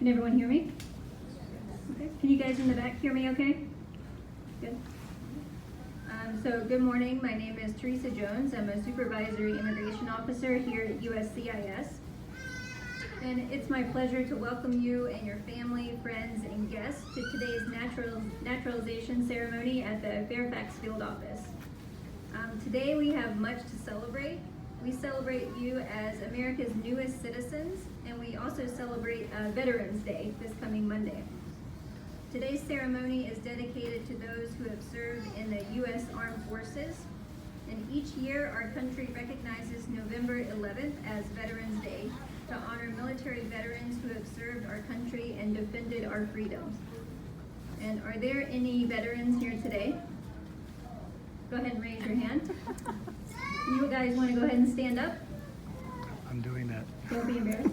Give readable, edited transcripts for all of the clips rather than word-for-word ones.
Can everyone hear me? Okay. Can you guys in the back hear me okay? Good. So good morning. My name is Teresa Jones. I'm a supervisory immigration officer here at USCIS. And it's my pleasure to welcome you and your family, friends, and guests to today's naturalization ceremony at the Fairfax Field Office. Today we have much to celebrate. We celebrate you as America's newest citizens, and we also celebrate Veterans Day this coming Monday. Today's ceremony is dedicated to those who have served in the U.S. Armed Forces, and each year our country recognizes November 11th as Veterans Day to honor military veterans who have served our country and defended our freedoms. And are there any veterans here today? Go ahead and raise your hand. You guys want to go ahead and stand up? I'm doing that. Don't be embarrassed.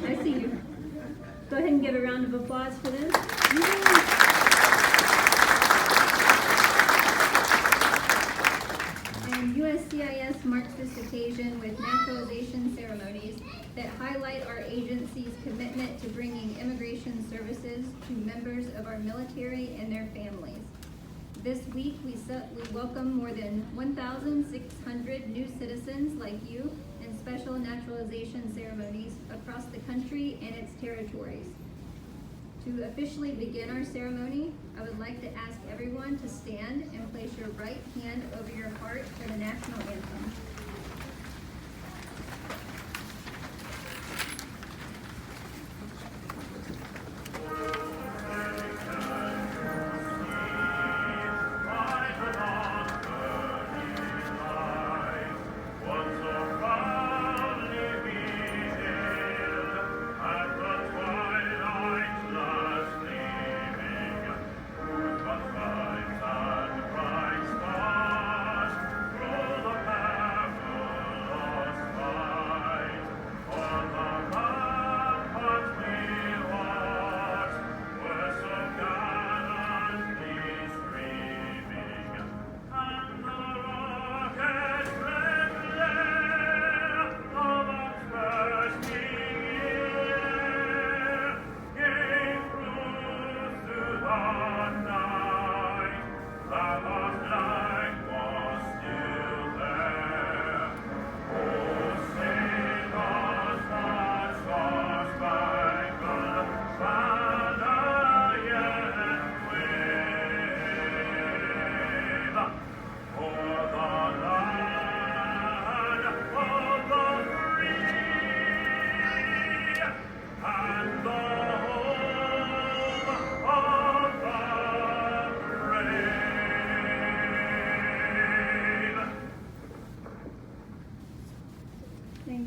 I see you. Go ahead and give a round of applause for them. And USCIS marks this occasion with naturalization ceremonies that highlight our agency's commitment to bringing immigration services to members of our military and their families. This week, we welcome more than 1,600 new citizens like you in special naturalization ceremonies across the country and its territories. To officially begin our ceremony, I would like to ask everyone to stand and place your right hand over your heart for the national anthem.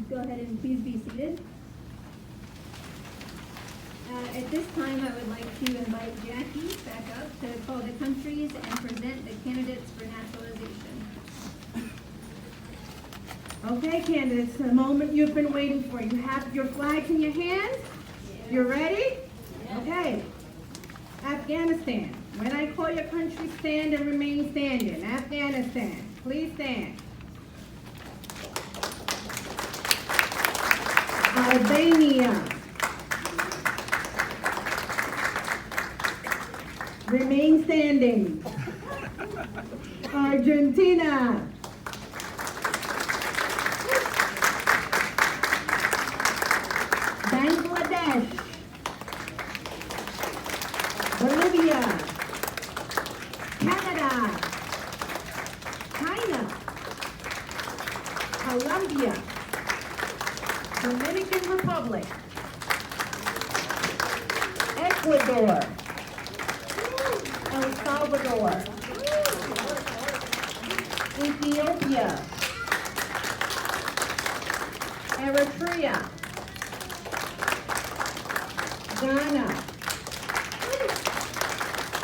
Go ahead and please be seated. At this time, I would like to invite Jackie back up to call the countries and present the candidates for naturalization. Okay, candidates, the moment you've been waiting for. You have your flags in your hands? You're ready? Okay. Afghanistan. When I call your country, stand and remain standing. Afghanistan, please stand. Albania. Remain standing. Argentina. Bangladesh. Bolivia. Canada. China. Colombia. Dominican Republic, Ecuador, El Salvador, Ethiopia, Eritrea, Ghana,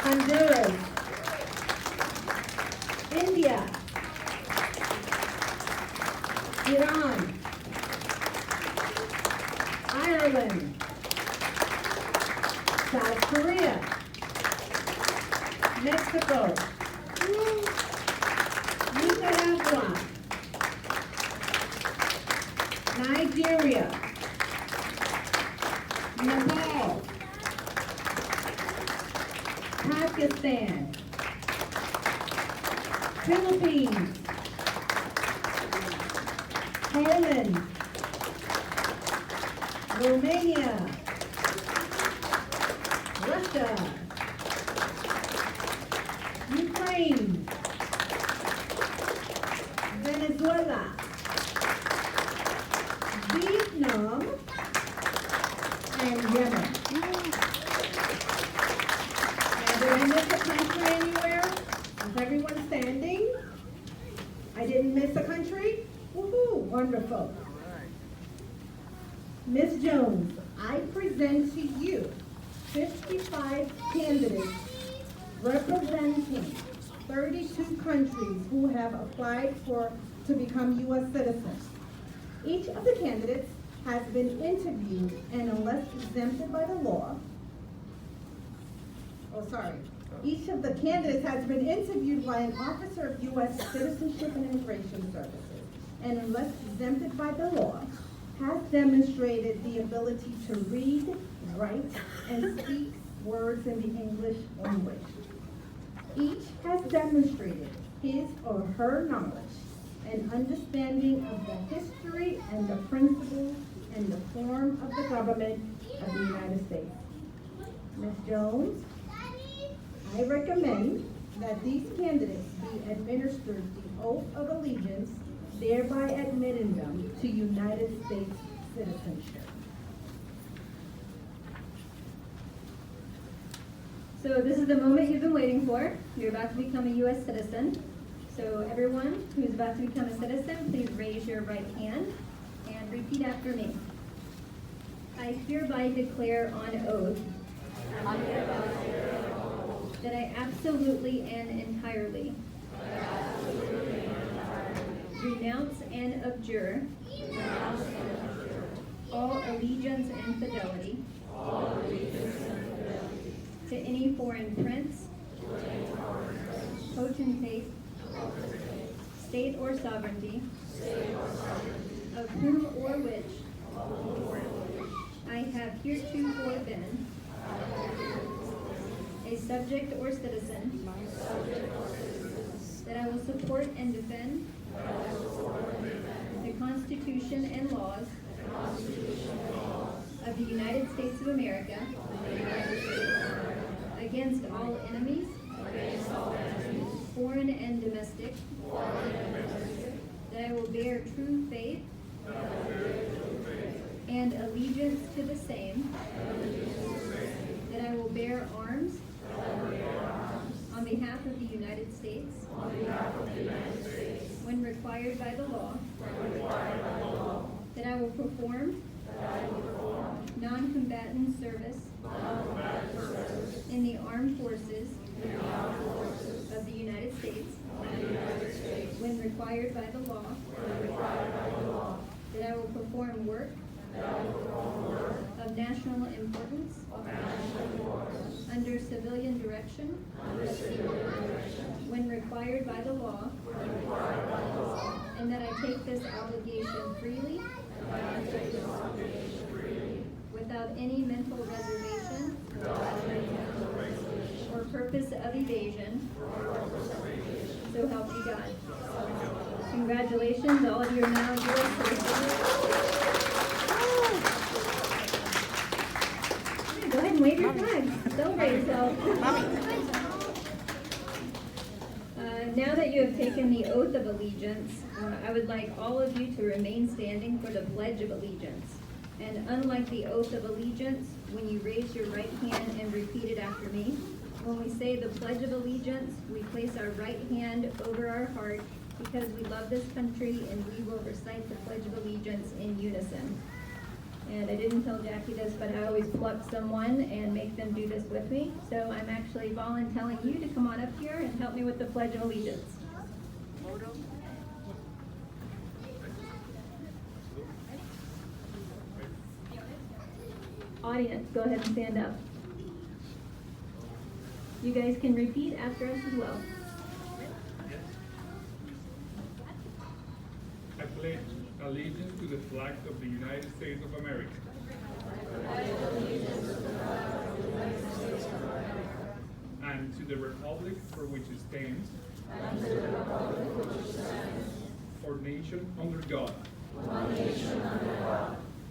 Honduras, India, Iran, Ireland, South Korea, Mexico, Nicaragua, Nigeria, Nepal, Pakistan, Philippines, Poland, Romania, Russia, Ukraine, Venezuela, Vietnam, and Yemen. Now, did I miss a country anywhere? Is everyone standing? I didn't miss a country? Woohoo, wonderful. Ms. Jones, I present to you 55 candidates representing 32 countries who have applied to become U.S. citizens. Each of the candidates has been interviewed, and unless exempted by the law, each of the candidates has been interviewed by an officer of U.S. Citizenship and Immigration Services, and unless exempted by the law, has demonstrated the ability to read, write, and speak words in the English language. Each has demonstrated his or her knowledge and understanding of the history and the principles and the form of the government of the United States. Ms. Jones, I recommend that these candidates be administered the oath of allegiance, thereby admitting them to United States citizenship. So this is the moment you've been waiting for. You're about to become a U.S. citizen. So everyone who's about to become a citizen, please raise your right hand and repeat after me. I hereby declare on oath that I absolutely and entirely renounce and abjure all allegiance and fidelity to any foreign prince, potentate, state or sovereignty, of whom or which I have heretofore been a subject or citizen, that I will support and defend the Constitution and laws of the United States of America against all enemies, foreign and domestic, that I will bear true faith and allegiance to the same, that I will bear arms on behalf of the United States when required by the law, that I will perform non-combatant service in the armed forces of the United States when required by the law, that I will perform work of national importance under civilian direction when required by the law, and that I take this obligation freely without any mental reservation or purpose of evasion, so help me God. Congratulations, all of you are now U.S. citizens. Go ahead and wave your flag. Celebrate yourself. Now that you have taken the oath of allegiance, I would like all of you to remain standing for the Pledge of Allegiance. And unlike the oath of allegiance, when you raise your right hand and repeat it after me, when we say the Pledge of Allegiance, we place our right hand over our heart because we love this country, and we will recite the Pledge of Allegiance in unison. And I didn't tell Jackie this, but I always pluck someone and make them do this with me. So I'm actually volunteering you to come on up here and help me with the Pledge of Allegiance. Audience, go ahead and stand up. You guys can repeat after us as well. I pledge allegiance to the flag of the United States of America and to the republic for which it stands, for nation under God,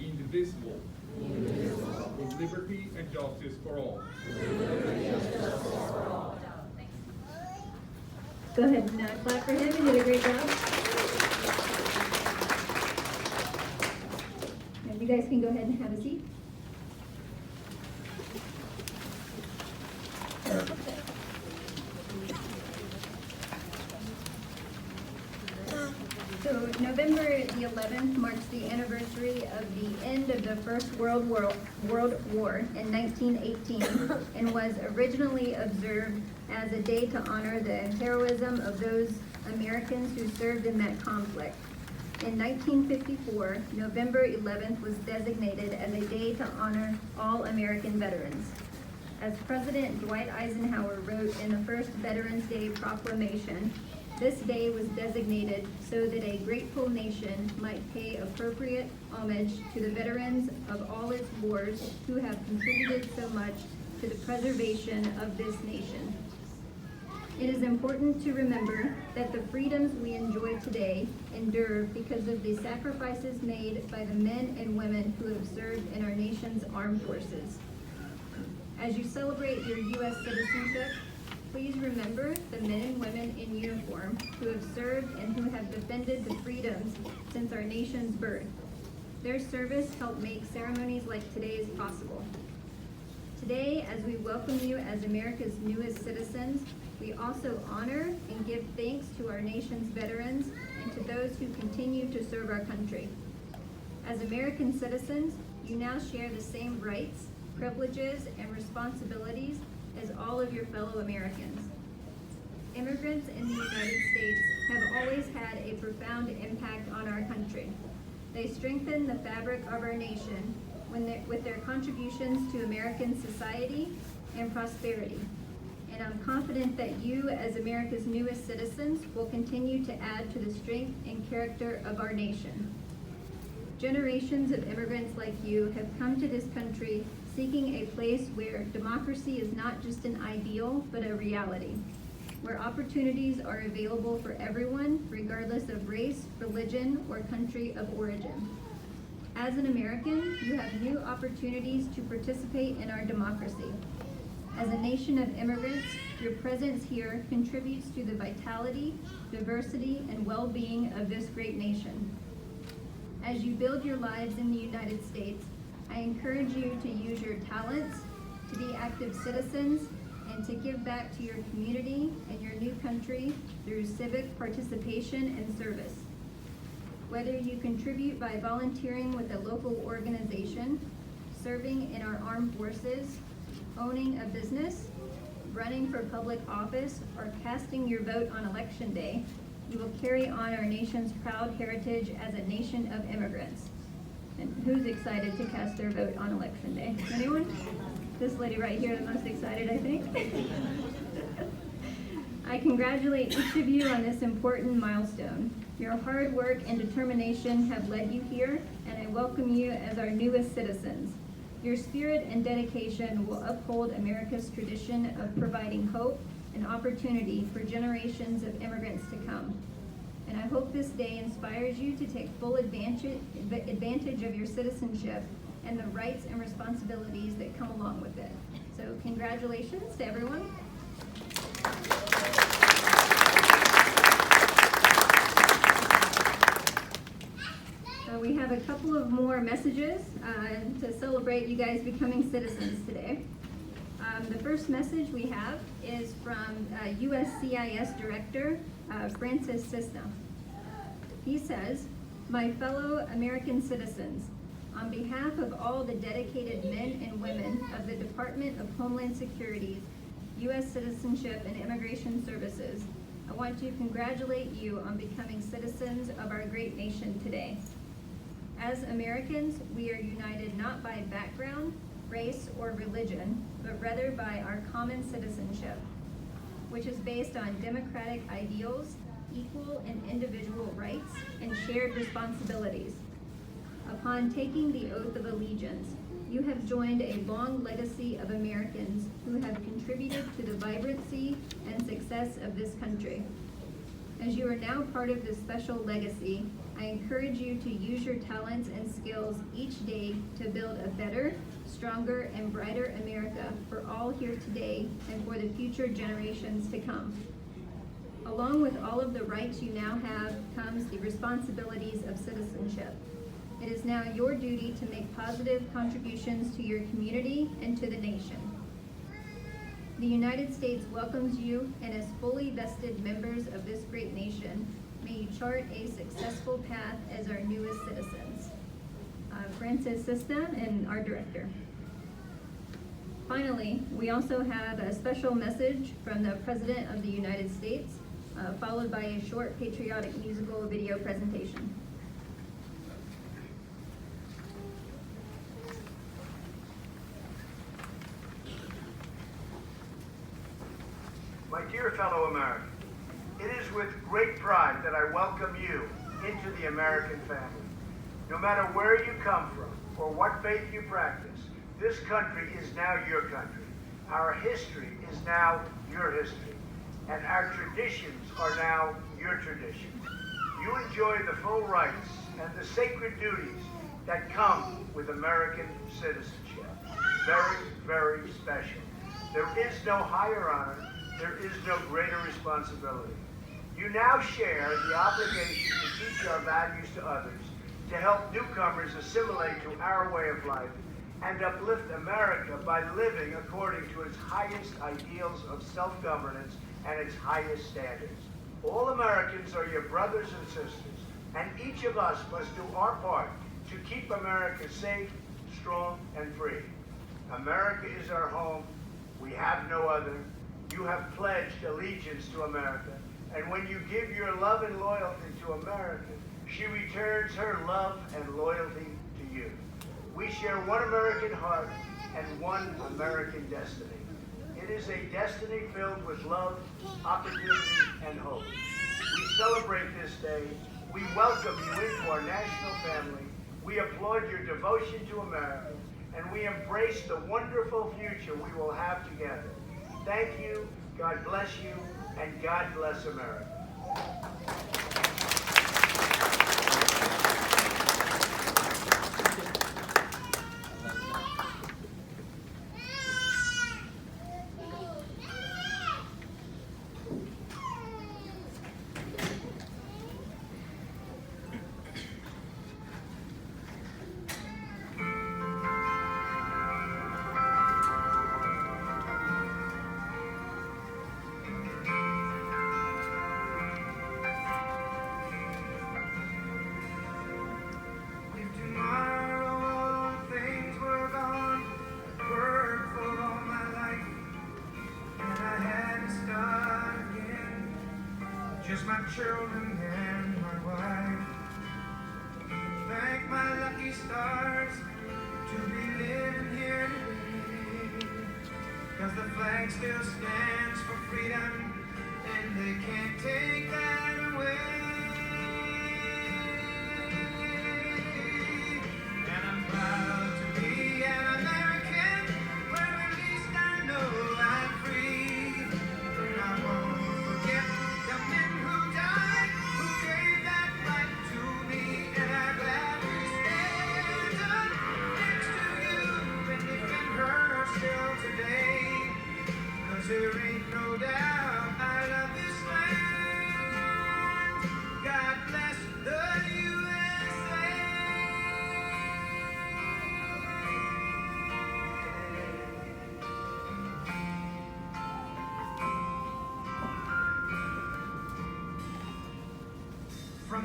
indivisible, with liberty and justice for all. Go ahead and clap for him. He did a great job. And you guys can go ahead and have a seat. So November the 11th marks the anniversary of the end of the First World War in 1918 and was originally observed as a day to honor the heroism of those Americans who served in that conflict. In 1954, November 11th was designated as a day to honor all American veterans. As President Dwight Eisenhower wrote in the first Veterans Day proclamation, this day was designated so that a grateful nation might pay appropriate homage to the veterans of all its wars who have contributed so much to the preservation of this nation. It is important to remember that the freedoms we enjoy today endure because of the sacrifices made by the men and women who have served in our nation's armed forces. As you celebrate your U.S. citizenship, please remember the men and women in uniform who have served and who have defended the freedoms since our nation's birth. Their service helped make ceremonies like today's possible. Today, as we welcome you as America's newest citizens, we also honor and give thanks to our nation's veterans and to those who continue to serve our country. As American citizens, you now share the same rights, privileges, and responsibilities as all of your fellow Americans. Immigrants in the United States have always had a profound impact on our country. They strengthen the fabric of our nation with their contributions to American society and prosperity. And I'm confident that you, as America's newest citizens, will continue to add to the strength and character of our nation. Generations of immigrants like you have come to this country seeking a place where democracy is not just an ideal, but a reality, where opportunities are available for everyone, regardless of race, religion, or country of origin. As an American, you have new opportunities to participate in our democracy. As a nation of immigrants, your presence here contributes to the vitality, diversity, and well-being of this great nation. As you build your lives in the United States, I encourage you to use your talents, to be active citizens, and to give back to your community and your new country through civic participation and service. Whether you contribute by volunteering with a local organization, serving in our armed forces, owning a business, running for public office, or casting your vote on Election Day, you will carry on our nation's proud heritage as a nation of immigrants. And who's excited to cast their vote on Election Day? Anyone? This lady right here, the most excited, I think. I congratulate each of you on this important milestone. Your hard work and determination have led you here, and I welcome you as our newest citizens. Your spirit and dedication will uphold America's tradition of providing hope and opportunity for generations of immigrants to come. And I hope this day inspires you to take full advantage of your citizenship and the rights and responsibilities that come along with it. So congratulations to everyone. We have a couple of more messages to celebrate you guys becoming citizens today. The first message we have is from USCIS Director Francis Cisna. He says, "My fellow American citizens, on behalf of all the dedicated men and women of the Department of Homeland Security's U.S. Citizenship and Immigration Services, I want to congratulate you on becoming citizens of our great nation today. As Americans, we are united not by background, race, or religion, but rather by our common citizenship, which is based on democratic ideals, equal and individual rights, and shared responsibilities. Upon taking the oath of allegiance, you have joined a long legacy of Americans who have contributed to the vibrancy and success of this country. As you are now part of this special legacy, I encourage you to use your talents and skills each day to build a better, stronger, and brighter America for all here today and for the future generations to come. Along with all of the rights you now have comes the responsibilities of citizenship. It is now your duty to make positive contributions to your community and to the nation. The United States welcomes you, and as fully vested members of this great nation, may you chart a successful path as our newest citizens." Francis Cisna, and our director. Finally, we also have a special message from the President of the United States, followed by a short patriotic musical video presentation. My dear fellow Americans, it is with great pride that I welcome you into the American family. No matter where you come from or what faith you practice, this country is now your country. Our history is now your history, and our traditions are now your traditions. You enjoy the full rights and the sacred duties that come with American citizenship. Very, very special. There is no higher honor. There is no greater responsibility. You now share the obligation to teach our values to others, to help newcomers assimilate to our way of life, and uplift America by living according to its highest ideals of self-governance and its highest standards. All Americans are your brothers and sisters, and each of us must do our part to keep America safe, strong, and free. America is our home. We have no other. You have pledged allegiance to America, and when you give your love and loyalty to America, she returns her love and loyalty to you. We share one American heart and one American destiny. It is a destiny filled with love, opportunity, and hope. We celebrate this day. We welcome you into our national family. We applaud your devotion to America, and we embrace the wonderful future we will have together. Thank you, God bless you, and God bless America. Just my children and my wife. Thank my lucky stars to be living here today. 'Cause the flag still stands for freedom, and they can't take that away. And I'm proud to be an American, where at least I know I'm free. And I won't forget the men who died, who gave that right to me. And I gladly stand up next to you and defend her still today. 'Cause there ain't no doubt I love this land.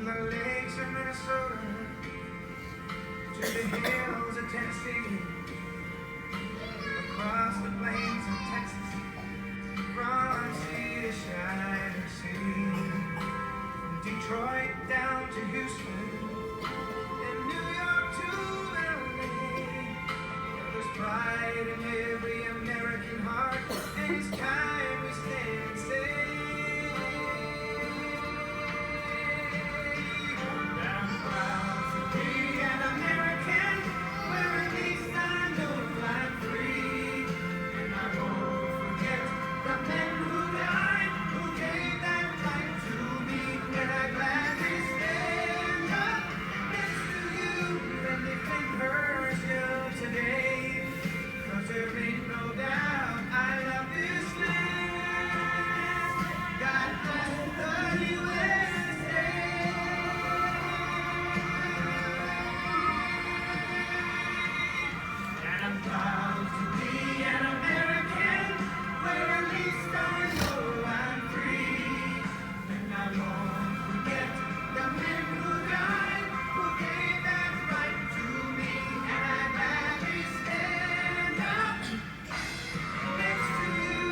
From the lakes of Minnesota to the hills of Tennessee, across the plains of Texas, from sea to shining sea, from Detroit down to Houston, and New York to LA. There's pride in every American heart, and it's time we stand and say, I'm proud to be an American, where at least I know I'm free. And I won't forget the men who died, who gave that right to me. And I gladly stand up next to you and defend her still today. 'Cause there ain't no doubt I love this land. God bless the USA. And I'm proud to be an American, where at least I know I'm free. And I won't forget the men who died, who gave that right to me. And I gladly stand up next to you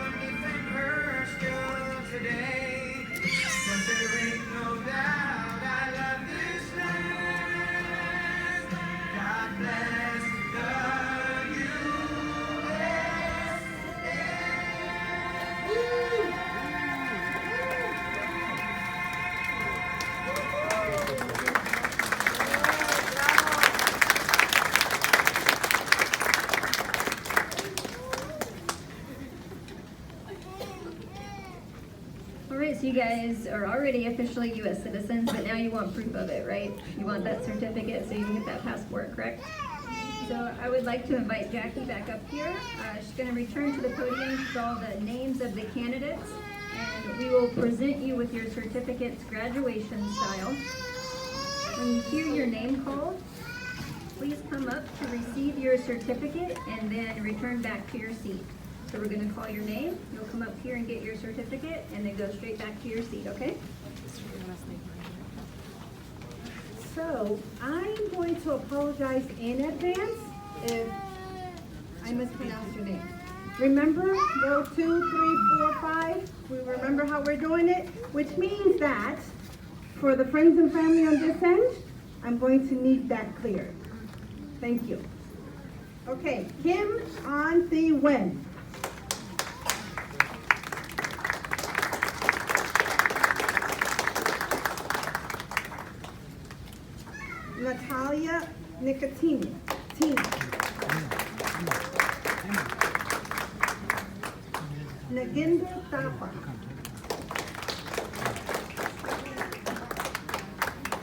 and defend her still today. 'Cause there ain't no doubt I love this land. God bless the Alright, so you guys are already officially US citizens, but now you want proof of it, right? You want that certificate so you can get that passport, correct? So I would like to invite Jackie back up here. She's going to return to the podium to draw the names of the candidates, and we will present you with your certificates graduation style. When you hear your name called, please come up to receive your certificate and then return back to your seat. So we're going to call your name, you'll come up here and get your certificate, and then go straight back to your seat, okay? So I'm going to apologize in advance if I mispronounce your name. Remember row 2, 3, 4, 5? We remember how we're doing it, which means that for the friends and family on this end, I'm going to need that cleared. Thank you. Okay, Kim on the win. Natalia Nicotini. Naginder Tapa.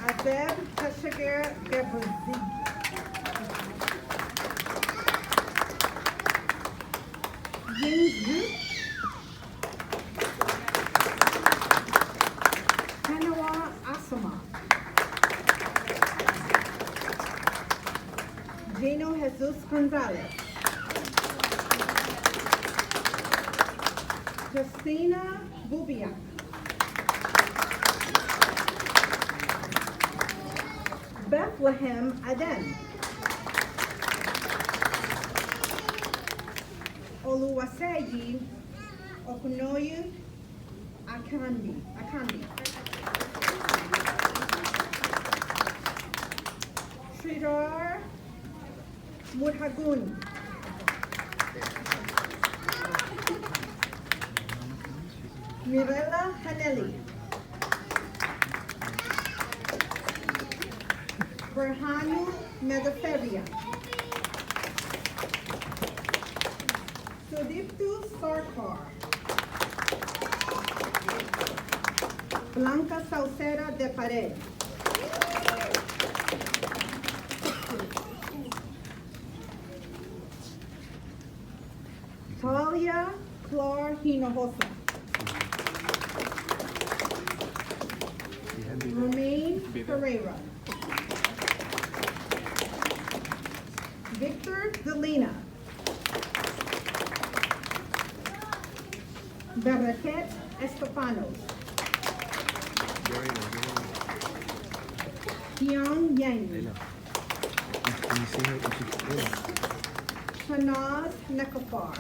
Adeb Kashager Gebuzi. Yingzu. Kanawa Asama. Gino Jesus Gonzalez. Justina Bubiak. Bethlehem Aden. Oluwaseyi Okunoyu Akandi. Sridhar Mudhagun. Mirella Hanelli. Berhanu Megaferia. Sudiptu Sarkar. Blanca Salcera de Pared. Talia Flor Hinojosa. Romaine Pereira. Victor Delina. Baraket Estefanos. Pyongyang. Layla. Can you see her? Layla. Shanaz Nekafar.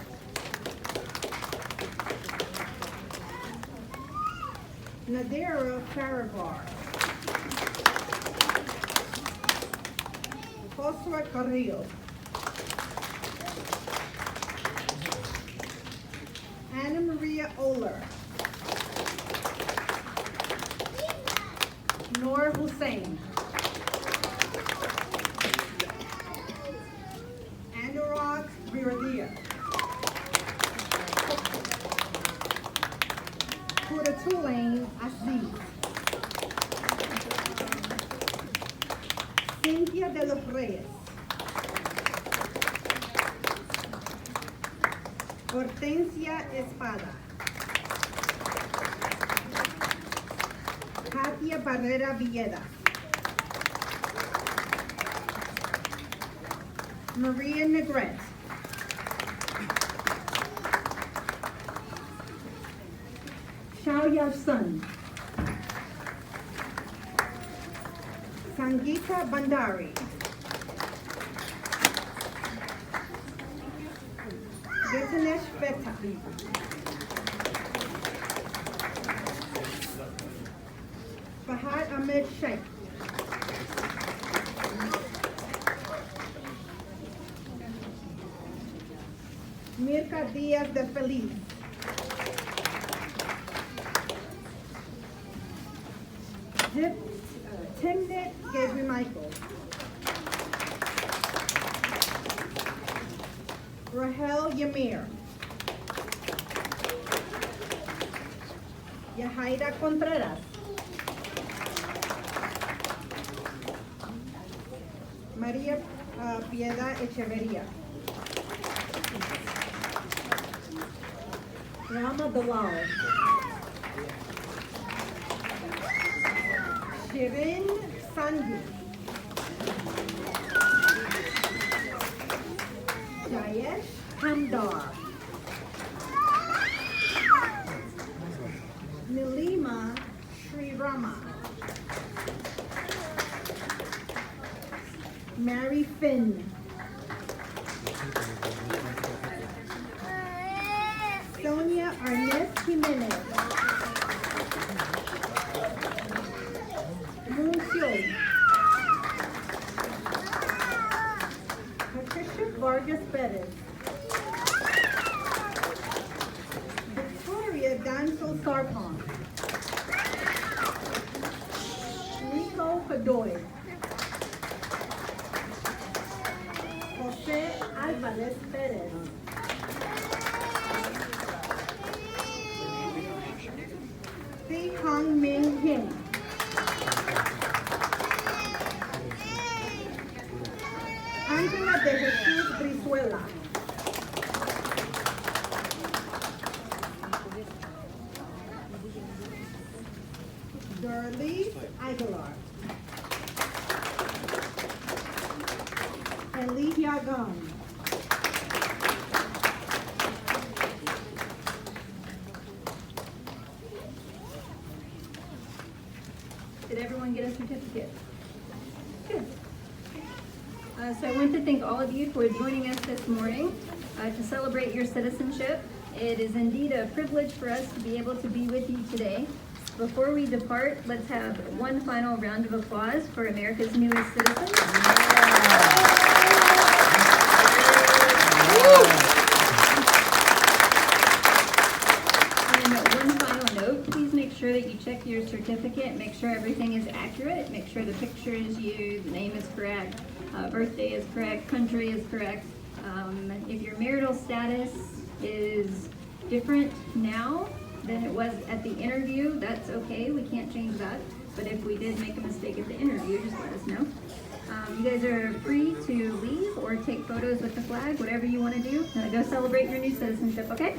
Nadira Farivar. Joshua Carrillo. Anna Maria Oler. Noor Hussein. Anurag Viradia. Kuratulain Aziz. Cynthia de los Reyes. Hortensia Espada. Katia Barrera Villeda. Maria Negrete. Xiao Yao Sun. Sangeeta Bandari. Getanesh Beta. Fahad Ahmed Sheikh. Mirka Diaz de Feliz. Timnit Gabriel Michael. Rahel Yamir. Yahaira Contreras. María Piedad Echeverría. Rama Dalal. Shirin Sandhu. Jayesh Hamdar. Nilima Sri Rama. Mary Finn. Sonia Arnez Jimenez. Moon Xiu. Patricia Vargas Perez. Victoria Dancel Sarpong. Nico Cadoy. Jose Alvarez Perez. Thi Hong Ming Kim. Ángela de Jesús Brizuela. Dorlis Aguilar. Elijah Gunn. Did everyone get a certificate? Good. So I want to thank all of you for joining us this morning to celebrate your citizenship. It is indeed a privilege for us to be able to be with you today. Before we depart, let's have one final round of applause for America's newest citizens. And one final note, please make sure that you check your certificate, make sure everything is accurate, make sure the picture is you, the name is correct, birthday is correct, country is correct. If your marital status is different now than it was at the interview, that's okay, we can't change that. But if we did make a mistake at the interview, just let us know. You guys are free to leave or take photos with the flag, whatever you want to do. Go celebrate your new citizenship, okay?